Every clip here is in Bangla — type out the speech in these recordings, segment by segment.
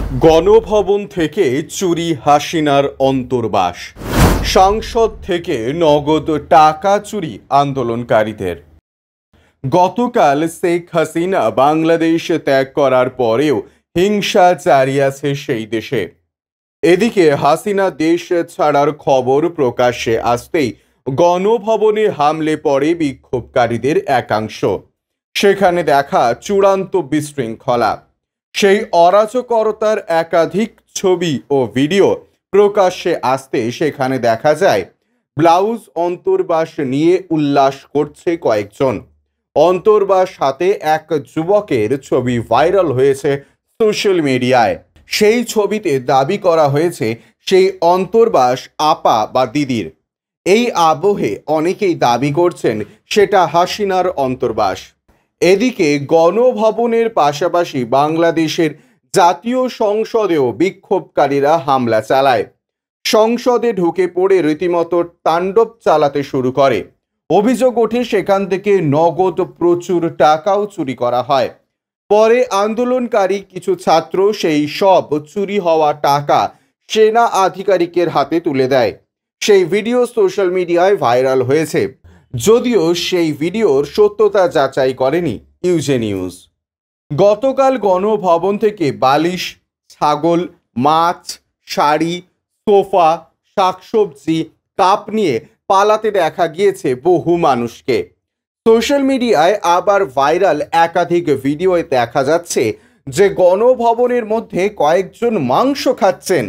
গণভবন থেকে চুরি হাসিনার অন্তর্বাস, সংসদ থেকে নগদ টাকা চুরি আন্দোলনকারীদের। গতকাল শেখ হাসিনা বাংলাদেশ ত্যাগ করার পরেও হিংসা জারি আছে সেই দেশে। এদিকে হাসিনা দেশ ছাড়ার খবর প্রকাশ্যে আসতেই গণভবনে হামলে পড়ে বিক্ষোভকারীদের একাংশ। সেখানে দেখা চূড়ান্ত বিশৃঙ্খলা। সেই অরাজকতার একাধিক ছবি ও ভিডিও প্রকাশ্যে আসতে সেখানে দেখা যায় ব্লাউজ অন্তর্বাস নিয়ে উল্লাস করছে কয়েকজন। অন্তর্বাস হাতে এক যুবকের ছবি ভাইরাল হয়েছে সোশ্যাল মিডিয়ায়। সেই ছবিতে দাবি করা হয়েছে সেই অন্তর্বাস আপা বা দিদির। এই আবহে অনেকেই দাবি করছেন সেটা হাসিনার অন্তর্বাস। এদিকে গণভবনের পাশাপাশি বাংলাদেশের জাতীয় সংসদেও বিক্ষোভকারীরা হামলা চালায়। সংসদে ঢুকে পড়ে রীতিমতো তাণ্ডব চালাতে শুরু করে। অভিযোগ ওঠে সেখান থেকে নগদ প্রচুর টাকাও চুরি করা হয়। পরে আন্দোলনকারী কিছু ছাত্র সেই সব চুরি হওয়া টাকা সেনা আধিকারিকের হাতে তুলে দেয়। সেই ভিডিও সোশ্যাল মিডিয়ায় ভাইরাল হয়েছে, যদিও সেই ভিডিওর সত্যতা যাচাই করেনি ইউজে নিউজ। গতকাল গণভবন থেকে বালিশ, ছাগল, মাছ, শাড়ি, সোফা, শাকসবজি, কাপ নিয়ে পালাতে দেখা গিয়েছে বহু মানুষকে। সোশ্যাল মিডিয়ায় আবার ভাইরাল একাধিক ভিডিওয়ে দেখা যাচ্ছে যে গণভবনের মধ্যে কয়েকজন মাংস খাচ্ছেন।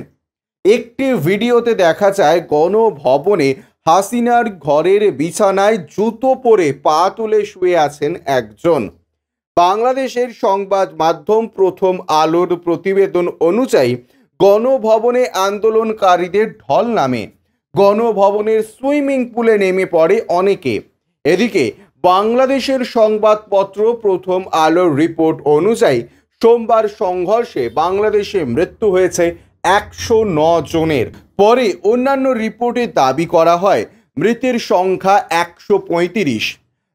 একটি ভিডিওতে দেখা যায় গণভবনে হাসিনার ঘরের বিছানায় জুতো পরে পা তুলে শুয়ে আছেন একজন। বাংলাদেশের সংবাদ মাধ্যম প্রথম আলোর প্রতিবেদন অনুযায়ী গণভবনে আন্দোলনকারীদের ঢল নামে। গণভবনের সুইমিং পুলে নেমে পড়ে অনেকে। এদিকে বাংলাদেশের সংবাদপত্র প্রথম আলোর রিপোর্ট অনুযায়ী সোমবার সংঘর্ষে বাংলাদেশে মৃত্যু হয়েছে 109 জনের। পরে অন্যান্য রিপোর্টে দাবি করা হয় মৃতের সংখ্যা 135।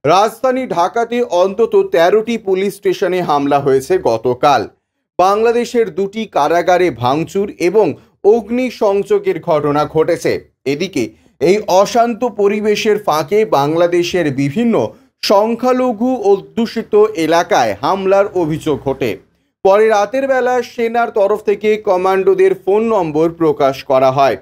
রাজধানী ঢাকাতে অন্তত 13টি পুলিশ স্টেশনে হামলা হয়েছে গতকাল। বাংলাদেশের 2টি কারাগারে ভাঙচুর এবং অগ্নিসংযোগের ঘটনা ঘটেছে। এদিকে এই অশান্ত পরিবেশের ফাঁকে বাংলাদেশের বিভিন্ন সংখ্যালঘু অধ্যুষিত এলাকায় হামলার অভিযোগ ঘটে। পরে রাতের বেলা সেনার তরফ থেকে কমান্ডোদের ফোন নম্বর প্রকাশ করা হয়।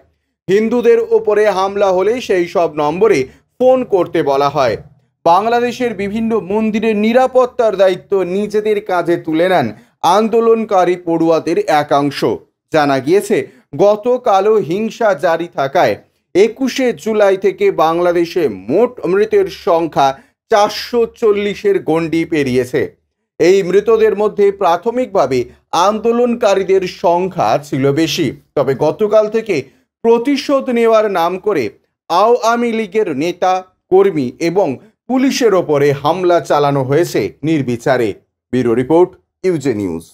হিন্দুদের ওপরে হামলা হলে সেই সব নম্বরে ফোন করতে বলা হয়। বাংলাদেশের বিভিন্ন মন্দিরের নিরাপত্তার দায়িত্ব নিজেদের কাজে তুলে নেন আন্দোলনকারী পড়ুয়াদের একাংশ। জানা গিয়েছে গতকালও হিংসা জারি থাকায় 21শে জুলাই থেকে বাংলাদেশে মোট মৃতের সংখ্যা 440-এর গণ্ডি পেরিয়েছে। এই মৃতদের মধ্যে প্রাথমিকভাবে আন্দোলনকারীদের সংখ্যা ছিল বেশি, তবে গতকাল থেকে প্রতিশোধ নেওয়ার নাম করে আওয়ামী লীগের নেতা, কর্মী এবং পুলিশের ওপরে হামলা চালানো হয়েছে নির্বিচারে। ব্যুরো রিপোর্ট, ইউজে নিউজ।